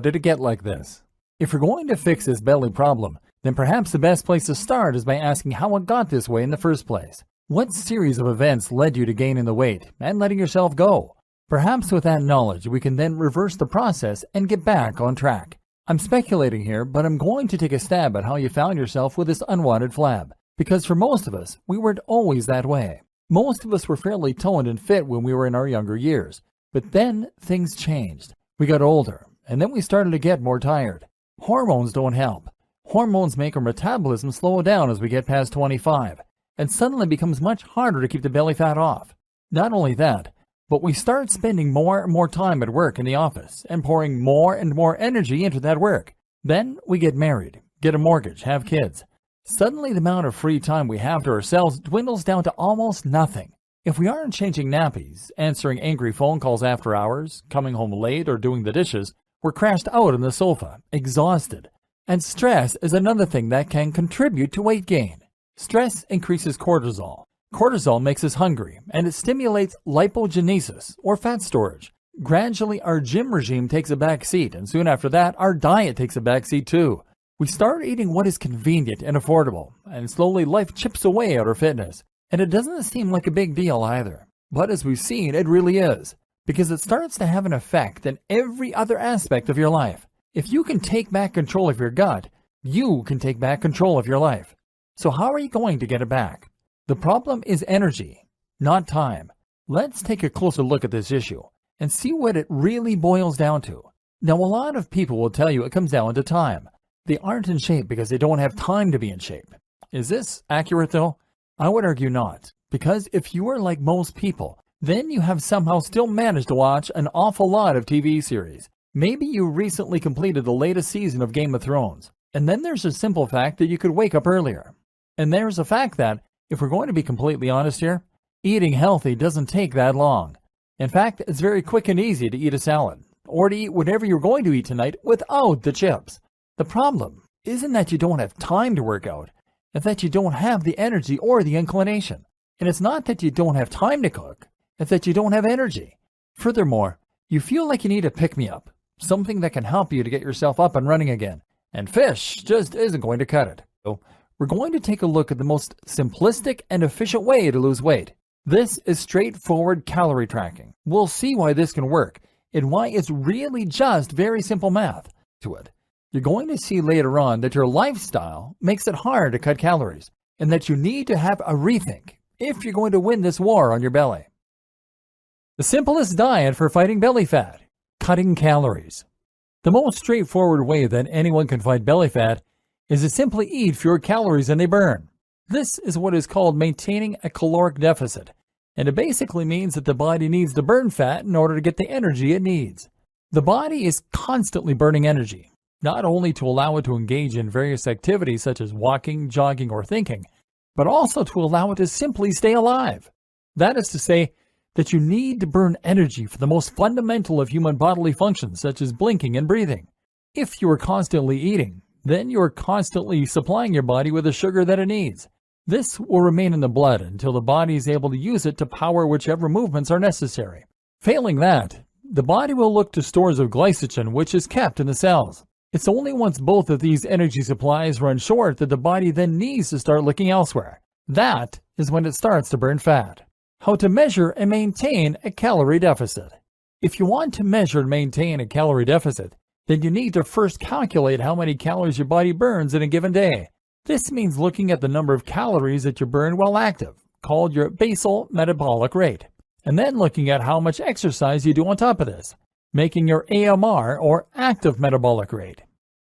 did it get like this? If you're going to fix this belly problem, then perhaps the best place to start is by asking how it got this way in the first place. What series of events led you to gaining the weight and letting yourself go? Perhaps with that knowledge, we can then reverse the process and get back on track. I'm speculating here, but I'm going to take a stab at how you found yourself with this unwanted flab. Because for most of us, we weren't always that way. Most of us were fairly toned and fit when we were in our younger years. But then things changed. We got older, and then we started to get more tired. Hormones don't help. Hormones make our metabolism slow down as we get past 25, and suddenly it becomes much harder to keep the belly fat off. Not only that, but we start spending more and more time at work in the office and pouring more and more energy into that work. Then we get married, get a mortgage, have kids. Suddenly the amount of free time we have to ourselves dwindles down to almost nothing. If we aren't changing nappies, answering angry phone calls after hours, coming home late, or doing the dishes, we're crashed out on the sofa, exhausted. And stress is another thing that can contribute to weight gain. Stress increases cortisol. Cortisol makes us hungry, and it stimulates lipogenesis, or fat storage. Gradually, our gym regime takes a back seat, and soon after that, our diet takes a back seat too. We start eating what is convenient and affordable, and slowly life chips away at our fitness. And it doesn't seem like a big deal either. But as we've seen, it really is, because it starts to have an effect in every other aspect of your life. If you can take back control of your gut, you can take back control of your life. So how are you going to get it back? The problem is energy, not time. Let's take a closer look at this issue and see what it really boils down to. Now, a lot of people will tell you it comes down to time. They aren't in shape because they don't have time to be in shape. Is this accurate though? I would argue not, because if you are like most people, then you have somehow still managed to watch an awful lot of TV series. Maybe you recently completed the latest season of Game of Thrones. And then there's a simple fact that you could wake up earlier. And there's a fact that, if we're going to be completely honest here, eating healthy doesn't take that long. In fact, it's very quick and easy to eat a salad, or to eat whatever you're going to eat tonight without the chips. The problem isn't that you don't have time to work out, it's that you don't have the energy or the inclination. And it's not that you don't have time to cook, it's that you don't have energy. Furthermore, you feel like you need a pick-me-up, something that can help you to get yourself up and running again. And fish just isn't going to cut it. So we're going to take a look at the most simplistic and efficient way to lose weight. This is straightforward calorie tracking. We'll see why this can work and why it's really just very simple math to it. You're going to see later on that your lifestyle makes it hard to cut calories and that you need to have a rethink if you're going to win this war on your belly. The simplest diet for fighting belly fat: cutting calories. The most straightforward way that anyone can fight belly fat is to simply eat fewer calories than they burn. This is what is called maintaining a caloric deficit, and it basically means that the body needs to burn fat in order to get the energy it needs. The body is constantly burning energy, not only to allow it to engage in various activities such as walking, jogging, or thinking, but also to allow it to simply stay alive. That is to say, that you need to burn energy for the most fundamental of human bodily functions, such as blinking and breathing. If you are constantly eating, then you are constantly supplying your body with the sugar that it needs. This will remain in the blood until the body is able to use it to power whichever movements are necessary. Failing that, the body will look to stores of glycogen, which is kept in the cells. It's only once both of these energy supplies run short that the body then needs to start looking elsewhere. That is when it starts to burn fat. How to measure and maintain a calorie deficit. If you want to measure and maintain a calorie deficit, then you need to first calculate how many calories your body burns in a given day. This means looking at the number of calories that you burn while active, called your basal metabolic rate, and then looking at how much exercise you do on top of this, making your AMR, or active metabolic rate.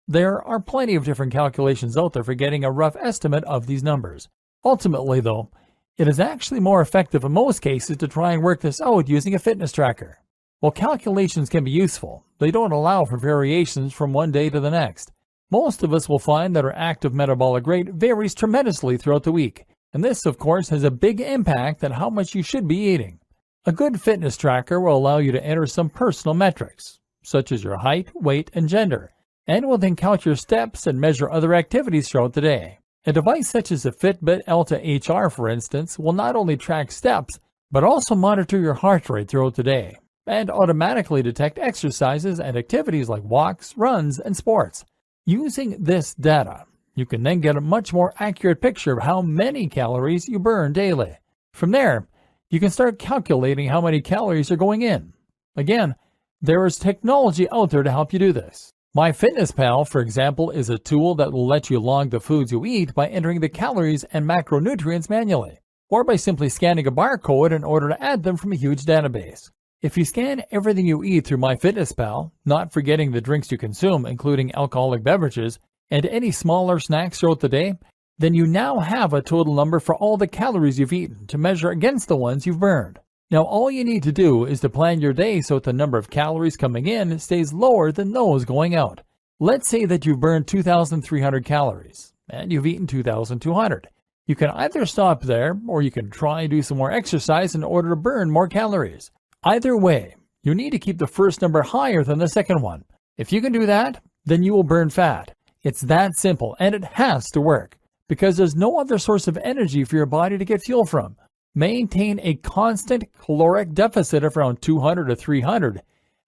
There are plenty of different calculations out there for getting a rough estimate of these numbers. Ultimately, though, it is actually more effective in most cases to try and work this out using a fitness tracker. While calculations can be useful, they don't allow for variations from one day to the next. Most of us will find that our active metabolic rate varies tremendously throughout the week, and this, of course, has a big impact on how much you should be eating. A good fitness tracker will allow you to enter some personal metrics, such as your height, weight, and gender, and will then count your steps and measure other activities throughout the day. A device such as a Fitbit Alta HR, for instance, will not only track steps, but also monitor your heart rate throughout the day. and automatically detect exercises and activities like walks, runs, and sports. Using this data, you can then get a much more accurate picture of how many calories you burn daily. From there, you can start calculating how many calories are going in. Again, there is technology out there to help you do this. MyFitnessPal, for example, is a tool that will let you log the foods you eat by entering the calories and macronutrients manually, or by simply scanning a barcode in order to add them from a huge database. If you scan everything you eat through MyFitnessPal, not forgetting the drinks you consume, including alcoholic beverages, and any smaller snacks throughout the day, then you now have a total number for all the calories you've eaten to measure against the ones you've burned. Now all you need to do is to plan your day so that the number of calories coming in stays lower than those going out. Let's say that you've burned 2,300 calories, and you've eaten 2,200. You can either stop there, or you can try and do some more exercise in order to burn more calories. Either way, you need to keep the first number higher than the second one. If you can do that, then you will burn fat. It's that simple, and it has to work, because there's no other source of energy for your body to get fuel from. Maintain a constant caloric deficit of around 200 to 300,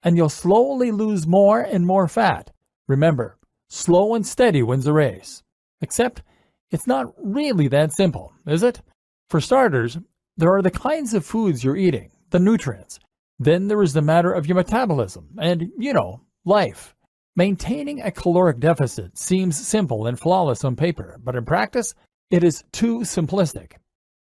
and you'll slowly lose more and more fat. Remember, slow and steady wins the race. Except, it's not really that simple, is it? For starters, there are the kinds of foods you're eating, the nutrients. Then there is the matter of your metabolism and, life. Maintaining a caloric deficit seems simple and flawless on paper, but in practice, it is too simplistic.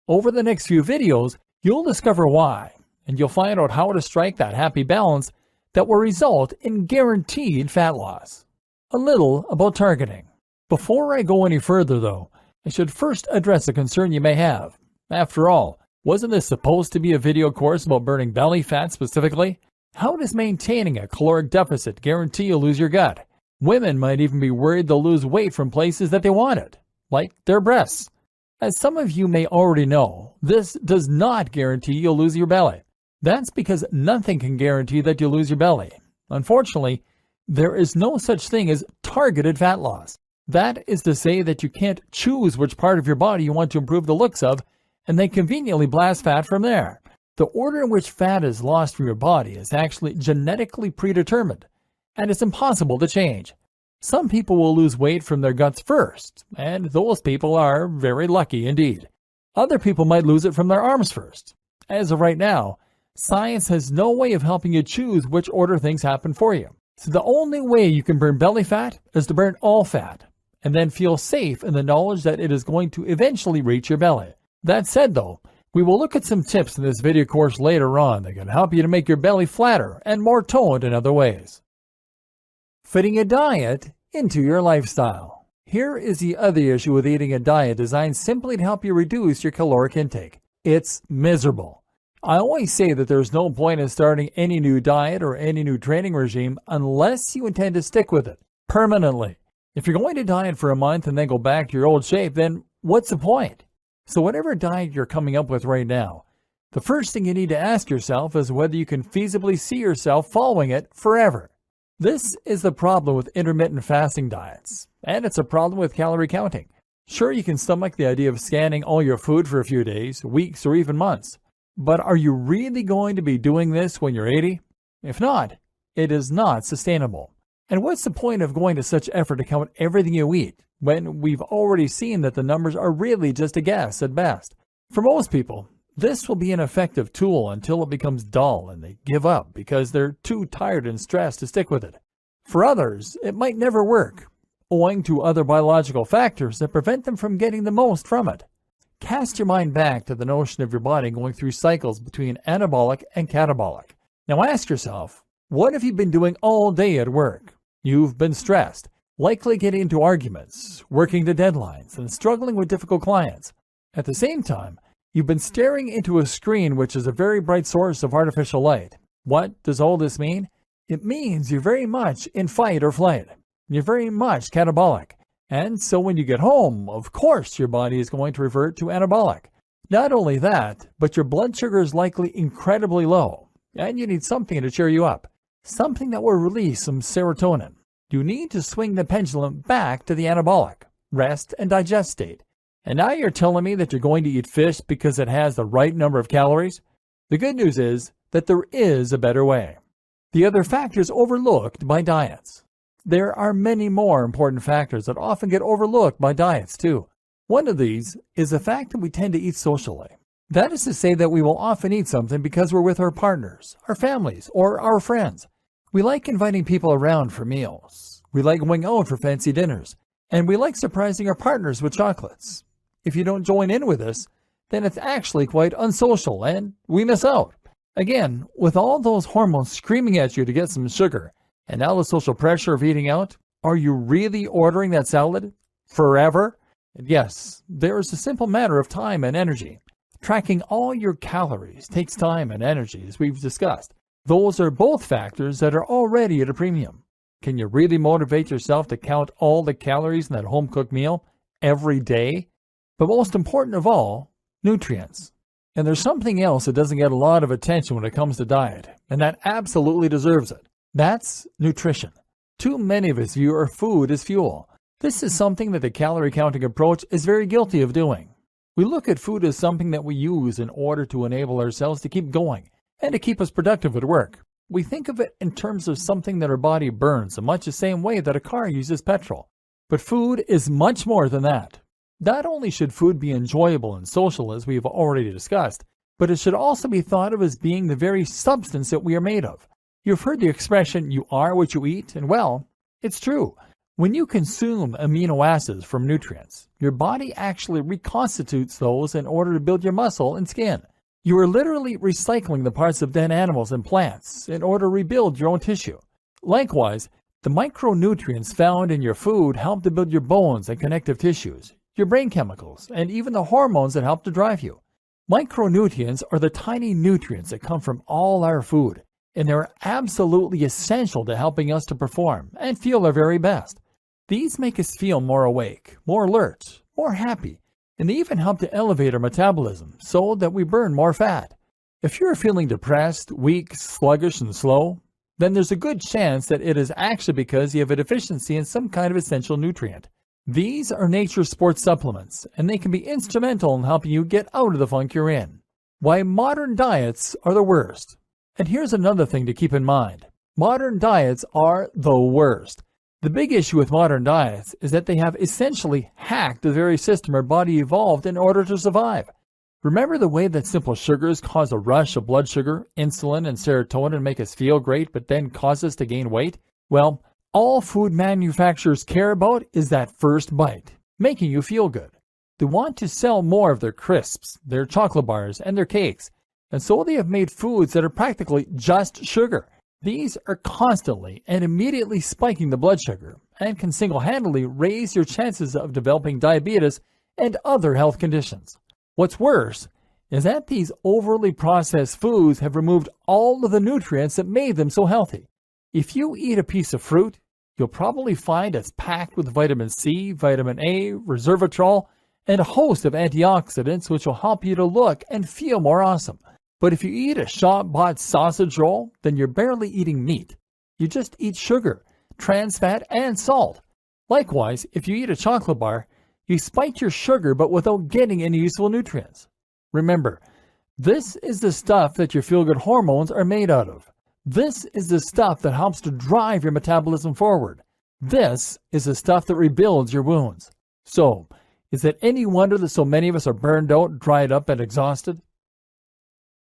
Over the next few videos, you'll discover why, and you'll find out how to strike that happy balance that will result in guaranteed fat loss. A little about targeting. Before I go any further though, I should first address a concern you may have. After all, wasn't this supposed to be a video course about burning belly fat specifically? How does maintaining a caloric deficit guarantee you'll lose your gut? Women might even be worried they'll lose weight from places that they wanted, like their breasts. As some of you may already know, this does not guarantee you'll lose your belly. That's because nothing can guarantee that you'll lose your belly. Unfortunately, there is no such thing as targeted fat loss. That is to say that you can't choose which part of your body you want to improve the looks of, and then conveniently blast fat from there. The order in which fat is lost from your body is actually genetically predetermined, and it's impossible to change. Some people will lose weight from their guts first, and those people are very lucky indeed. Other people might lose it from their arms first. As of right now, science has no way of helping you choose which order things happen for you. So the only way you can burn belly fat is to burn all fat, and then feel safe in the knowledge that it is going to eventually reach your belly. That said though, we will look at some tips in this video course later on that can help you to make your belly flatter and more toned in other ways. Fitting a diet into your lifestyle. Here is the other issue with eating a diet designed simply to help you reduce your caloric intake. It's miserable. I always say that there's no point in starting any new diet or any new training regime unless you intend to stick with it permanently. If you're going to diet for a month and then go back to your old shape, then what's the point? So whatever diet you're coming up with right now, the first thing you need to ask yourself is whether you can feasibly see yourself following it forever. This is the problem with intermittent fasting diets, and it's a problem with calorie counting. Sure, you can stomach the idea of scanning all your food for a few days, weeks, or even months, but are you really going to be doing this when you're 80? If not, it is not sustainable. And what's the point of going to such effort to count everything you eat when we've already seen that the numbers are really just a guess at best? For most people, this will be an effective tool until it becomes dull and they give up because they're too tired and stressed to stick with it. For others, it might never work, owing to other biological factors that prevent them from getting the most from it. Cast your mind back to the notion of your body going through cycles between anabolic and catabolic. Now ask yourself, what have you been doing all day at work? You've been stressed, likely getting into arguments, working to deadlines, and struggling with difficult clients. At the same time, you've been staring into a screen which is a very bright source of artificial light. What does all this mean? It means you're very much in fight or flight. You're very much catabolic. And so when you get home, of course your body is going to revert to anabolic. Not only that, but your blood sugar is likely incredibly low, and you need something to cheer you up. Something that will release some serotonin. You need to swing the pendulum back to the anabolic, rest and digest state. And now you're telling me that you're going to eat fish because it has the right number of calories? The good news is, that there is a better way. The other factors overlooked by diets. There are many more important factors that often get overlooked by diets too. One of these is the fact that we tend to eat socially. That is to say that we will often eat something because we're with our partners, our families, or our friends. We like inviting people around for meals. We like going out for fancy dinners. And we like surprising our partners with chocolates. If you don't join in with us, then it's actually quite unsocial and we miss out. Again, with all those hormones screaming at you to get some sugar, and now the social pressure of eating out, are you really ordering that salad forever? And yes, there is a simple matter of time and energy. Tracking all your calories takes time and energy, as we've discussed. Those are both factors that are already at a premium. Can you really motivate yourself to count all the calories in that home-cooked meal every day? But most important of all, nutrients. And there's something else that doesn't get a lot of attention when it comes to diet, and that absolutely deserves it. That's nutrition. Too many of us view our food as fuel. This is something that the calorie counting approach is very guilty of doing. We look at food as something that we use in order to enable ourselves to keep going and to keep us productive at work. We think of it in terms of something that our body burns in much the same way that a car uses petrol. But food is much more than that. Not only should food be enjoyable and social, as we have already discussed, but it should also be thought of as being the very substance that we are made of. You've heard the expression, you are what you eat, and well, it's true. When you consume amino acids from nutrients, your body actually reconstitutes those in order to build your muscle and skin. You are literally recycling the parts of dead animals and plants in order to rebuild your own tissue. Likewise, the micronutrients found in your food help to build your bones and connective tissues, your brain chemicals, and even the hormones that help to drive you. Micronutrients are the tiny nutrients that come from all our food, and they're absolutely essential to helping us to perform and feel our very best. These make us feel more awake, more alert, more happy, and they even help to elevate our metabolism so that we burn more fat. If you're feeling depressed, weak, sluggish, and slow, then there's a good chance that it is actually because you have a deficiency in some kind of essential nutrient. These are nature's sports supplements, and they can be instrumental in helping you get out of the funk you're in. Why modern diets are the worst. And here's another thing to keep in mind. Modern diets are the worst. The big issue with modern diets is that they have essentially hacked the very system our body evolved in order to survive. Remember the way that simple sugars cause a rush of blood sugar, insulin, and serotonin and make us feel great but then cause us to gain weight? Well, all food manufacturers care about is that first bite, making you feel good. They want to sell more of their crisps, their chocolate bars, and their cakes, and so they have made foods that are practically just sugar. These are constantly and immediately spiking the blood sugar and can single-handedly raise your chances of developing diabetes and other health conditions. What's worse is that these overly processed foods have removed all of the nutrients that made them so healthy. If you eat a piece of fruit, you'll probably find it's packed with vitamin C, vitamin A, resveratrol, and a host of antioxidants which will help you to look and feel more awesome. But if you eat a shop-bought sausage roll, then you're barely eating meat. You just eat sugar, trans fat, and salt. Likewise, if you eat a chocolate bar, you spike your sugar but without getting any useful nutrients. Remember, this is the stuff that your feel-good hormones are made out of. This is the stuff that helps to drive your metabolism forward. This is the stuff that rebuilds your wounds. So, is it any wonder that so many of us are burned out, dried up, and exhausted?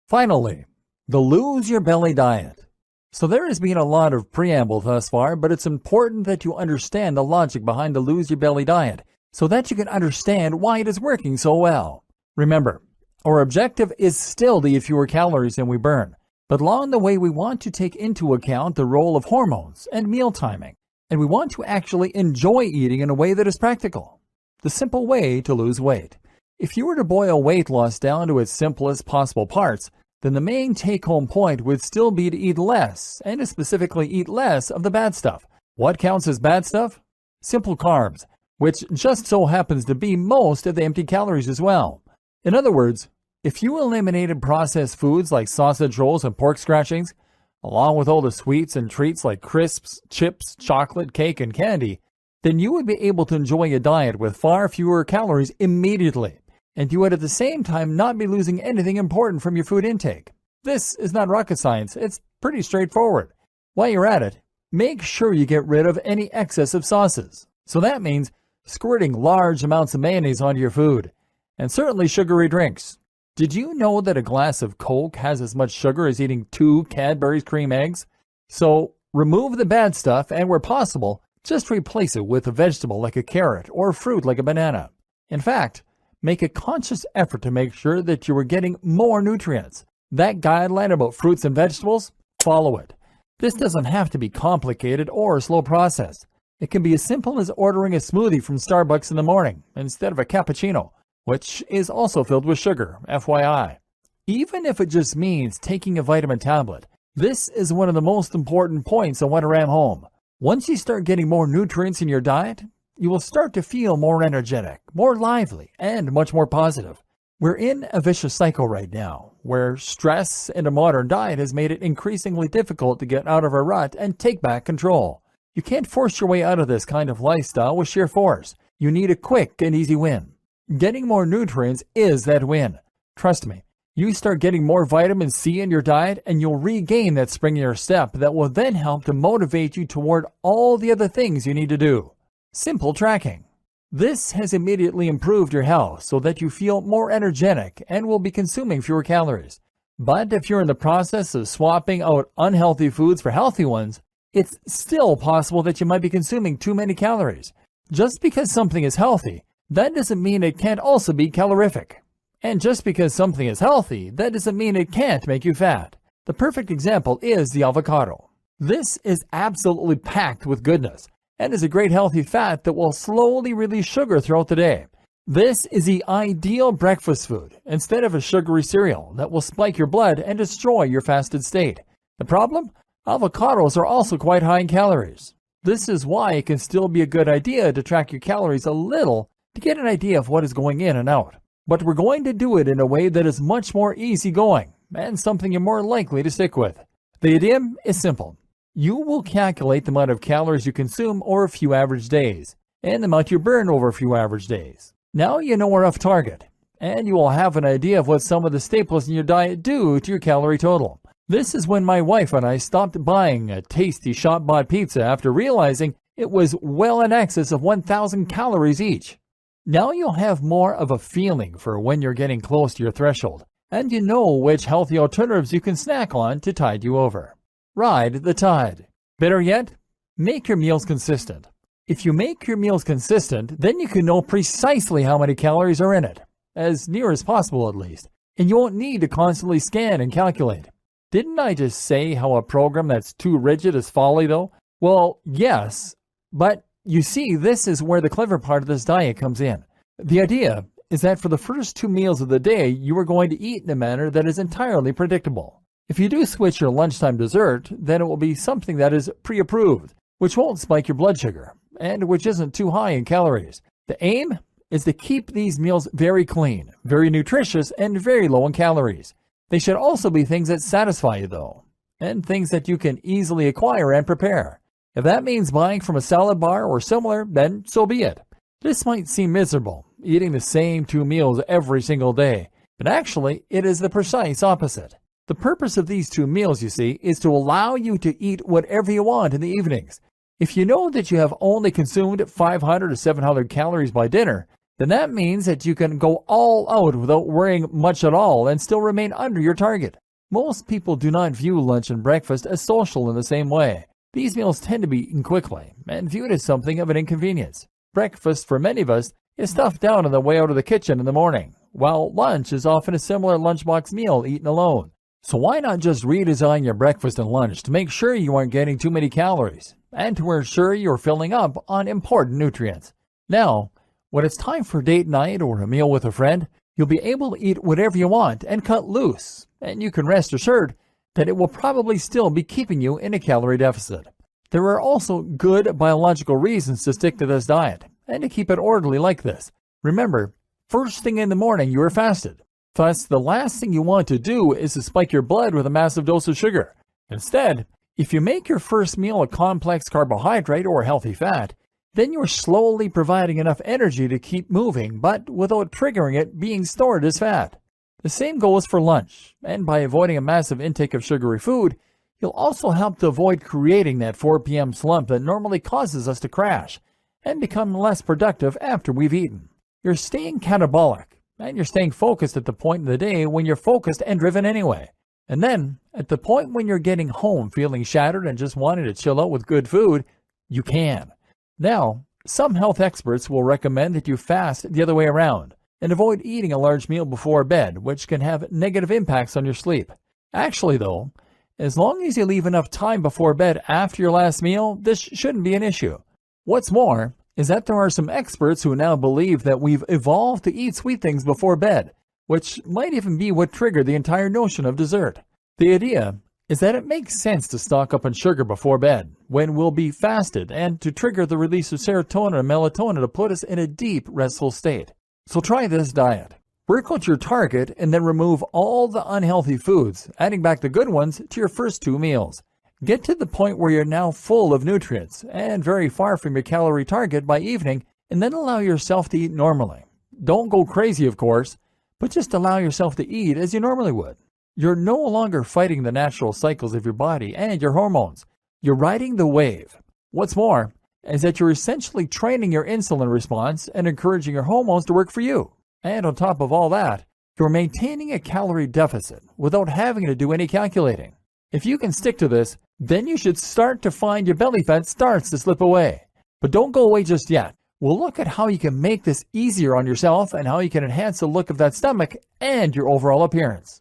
Finally, the lose your belly diet. So there has been a lot of preamble thus far, but it's important that you understand the logic behind the lose your belly diet so that you can understand why it is working so well. Remember, our objective is still to eat fewer calories than we burn, but along the way we want to take into account the role of hormones and meal timing, and we want to actually enjoy eating in a way that is practical. The simple way to lose weight. If you were to boil weight loss down to its simplest possible parts, then the main take-home point would still be to eat less, and to specifically eat less of the bad stuff. What counts as bad stuff? Simple carbs, which just so happens to be most of the empty calories as well. In other words, if you eliminated processed foods like sausage rolls and pork scratchings, along with all the sweets and treats like crisps, chips, chocolate, cake, and candy, then you would be able to enjoy a diet with far fewer calories immediately. And you would at the same time not be losing anything important from your food intake. This is not rocket science, it's pretty straightforward. While you're at it, make sure you get rid of any excess of sauces. So that means squirting large amounts of mayonnaise onto your food, and certainly sugary drinks. Did you know that a glass of Coke has as much sugar as eating 2 Cadbury's cream eggs? So remove the bad stuff and, where possible, just replace it with a vegetable like a carrot or fruit like a banana. In fact, make a conscious effort to make sure that you are getting more nutrients. That guideline about fruits and vegetables, follow it. This doesn't have to be complicated or a slow process. It can be as simple as ordering a smoothie from Starbucks in the morning instead of a cappuccino, which is also filled with sugar, FYI. Even if it just means taking a vitamin tablet, this is one of the most important points I want to ram home. Once you start getting more nutrients in your diet, you will start to feel more energetic, more lively, and much more positive. We're in a vicious cycle right now, where stress and a modern diet has made it increasingly difficult to get out of a rut and take back control. You can't force your way out of this kind of lifestyle with sheer force. You need a quick and easy win. Getting more nutrients is that win. Trust me, you start getting more vitamin C in your diet and you'll regain that spring in your step that will then help to motivate you toward all the other things you need to do. Simple tracking. This has immediately improved your health so that you feel more energetic and will be consuming fewer calories. But if you're in the process of swapping out unhealthy foods for healthy ones, it's still possible that you might be consuming too many calories. Just because something is healthy, that doesn't mean it can't also be calorific. And just because something is healthy, that doesn't mean it can't make you fat. The perfect example is the avocado. This is absolutely packed with goodness and is a great healthy fat that will slowly release sugar throughout the day. This is the ideal breakfast food instead of a sugary cereal that will spike your blood and destroy your fasted state. The problem? Avocados are also quite high in calories. This is why it can still be a good idea to track your calories a little to get an idea of what is going in and out. But we're going to do it in a way that is much more easygoing and something you're more likely to stick with. The idea is simple. You will calculate the amount of calories you consume over a few average days and the amount you burn over a few average days. Now you know a rough target, and you will have an idea of what some of the staples in your diet do to your calorie total. This is when my wife and I stopped buying a tasty shop-bought pizza after realizing it was well in excess of 1,000 calories each. Now you'll have more of a feeling for when you're getting close to your threshold, and you know which healthy alternatives you can snack on to tide you over. Ride the tide. Better yet, make your meals consistent. If you make your meals consistent, then you can know precisely how many calories are in it, as near as possible at least, and you won't need to constantly scan and calculate. Didn't I just say how a program that's too rigid is folly, though? Well, yes, but you see, this is where the clever part of this diet comes in. The idea is that for the first 2 meals of the day, you are going to eat in a manner that is entirely predictable. If you do switch your lunchtime dessert, then it will be something that is pre-approved, which won't spike your blood sugar, and which isn't too high in calories. The aim is to keep these meals very clean, very nutritious, and very low in calories. They should also be things that satisfy you, though, and things that you can easily acquire and prepare. If that means buying from a salad bar or similar, then so be it. This might seem miserable, eating the same 2 meals every single day, but actually it is the precise opposite. The purpose of these 2 meals, you see, is to allow you to eat whatever you want in the evenings. If you know that you have only consumed 500 to 700 calories by dinner, then that means that you can go all out without worrying much at all and still remain under your target. Most people do not view lunch and breakfast as social in the same way. These meals tend to be eaten quickly and viewed as something of an inconvenience. Breakfast, for many of us, is stuffed down on the way out of the kitchen in the morning, while lunch is often a similar lunchbox meal eaten alone. So why not just redesign your breakfast and lunch to make sure you aren't getting too many calories and to ensure you're filling up on important nutrients? Now, when it's time for date night or a meal with a friend, you'll be able to eat whatever you want and cut loose, and you can rest assured that it will probably still be keeping you in a calorie deficit. There are also good biological reasons to stick to this diet and to keep it orderly like this. Remember, first thing in the morning you are fasted. Thus, the last thing you want to do is to spike your blood with a massive dose of sugar. Instead, if you make your first meal a complex carbohydrate or healthy fat, then you're slowly providing enough energy to keep moving, but without triggering it being stored as fat. The same goes for lunch, and by avoiding a massive intake of sugary food, you'll also help to avoid creating that 4 p.m. slump that normally causes us to crash and become less productive after we've eaten. You're staying catabolic, and you're staying focused at the point in the day when you're focused and driven anyway. And then, at the point when you're getting home feeling shattered and just wanting to chill out with good food, you can. Now, some health experts will recommend that you fast the other way around and avoid eating a large meal before bed, which can have negative impacts on your sleep. Actually, though, as long as you leave enough time before bed after your last meal, this shouldn't be an issue. What's more is that there are some experts who now believe that we've evolved to eat sweet things before bed, which might even be what triggered the entire notion of dessert. The idea is that it makes sense to stock up on sugar before bed when we'll be fasted and to trigger the release of serotonin and melatonin to put us in a deep, restful state. So try this diet. Work out your target and then remove all the unhealthy foods, adding back the good ones to your first 2 meals. Get to the point where you're now full of nutrients and very far from your calorie target by evening, and then allow yourself to eat normally. Don't go crazy, of course, but just allow yourself to eat as you normally would. You're no longer fighting the natural cycles of your body and your hormones. You're riding the wave. What's more is that you're essentially training your insulin response and encouraging your hormones to work for you. And on top of all that, you're maintaining a calorie deficit without having to do any calculating. If you can stick to this, then you should start to find your belly fat starts to slip away. But don't go away just yet. We'll look at how you can make this easier on yourself and how you can enhance the look of that stomach and your overall appearance.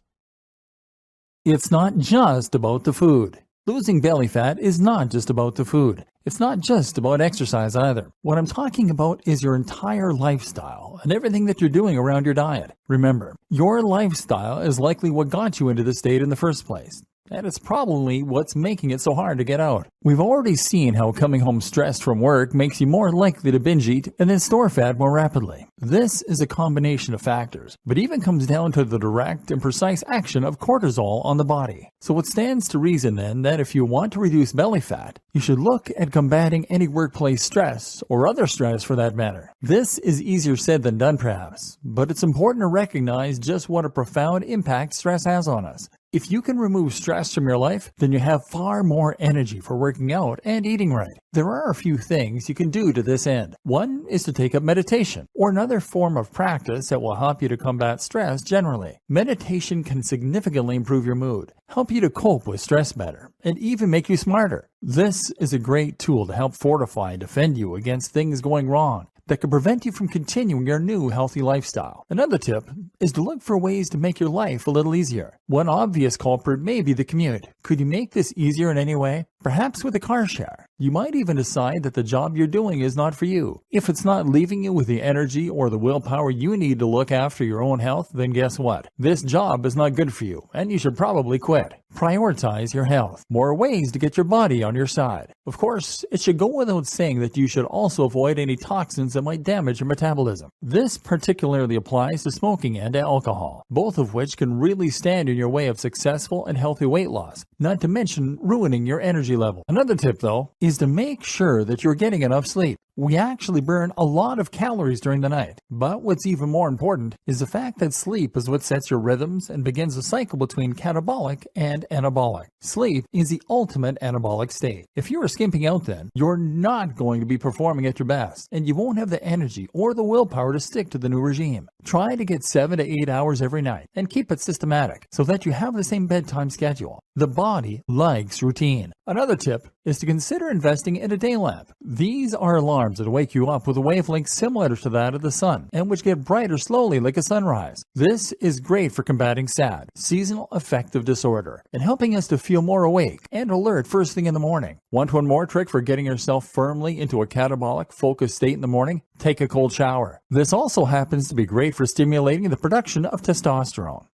It's not just about the food. Losing belly fat is not just about the food. It's not just about exercise either. What I'm talking about is your entire lifestyle and everything that you're doing around your diet. Remember, your lifestyle is likely what got you into this state in the first place. And it's probably what's making it so hard to get out. We've already seen how coming home stressed from work makes you more likely to binge eat and then store fat more rapidly. This is a combination of factors, but even comes down to the direct and precise action of cortisol on the body. So it stands to reason then that if you want to reduce belly fat, you should look at combating any workplace stress or other stress for that matter. This is easier said than done perhaps, but it's important to recognize just what a profound impact stress has on us. If you can remove stress from your life, then you have far more energy for working out and eating right. There are a few things you can do to this end. One is to take up meditation, or another form of practice that will help you to combat stress generally. Meditation can significantly improve your mood, help you to cope with stress better, and even make you smarter. This is a great tool to help fortify and defend you against things going wrong that could prevent you from continuing your new healthy lifestyle. Another tip is to look for ways to make your life a little easier. One obvious culprit may be the commute. Could you make this easier in any way? Perhaps with a car share. You might even decide that the job you're doing is not for you. If it's not leaving you with the energy or the willpower you need to look after your own health, then guess what? This job is not good for you, and you should probably quit. Prioritize your health. More ways to get your body on your side. Of course, it should go without saying that you should also avoid any toxins that might damage your metabolism. This particularly applies to smoking and alcohol, both of which can really stand in your way of successful and healthy weight loss, not to mention ruining your energy level. Another tip, though, is to make sure that you're getting enough sleep. We actually burn a lot of calories during the night, but what's even more important is the fact that sleep is what sets your rhythms and begins a cycle between catabolic and anabolic. Sleep is the ultimate anabolic state. If you are skimping out then, you're not going to be performing at your best, and you won't have the energy or the willpower to stick to the new regime. Try to get 7 to 8 hours every night and keep it systematic so that you have the same bedtime schedule. The body likes routine. Another tip is to consider investing in a day lamp. These are alarms that wake you up with a wavelength similar to that of the sun and which get brighter slowly like a sunrise. This is great for combating SAD, seasonal affective disorder, and helping us to feel more awake and alert first thing in the morning. Want one more trick for getting yourself firmly into a catabolic, focused state in the morning? Take a cold shower. This also happens to be great for stimulating the production of testosterone.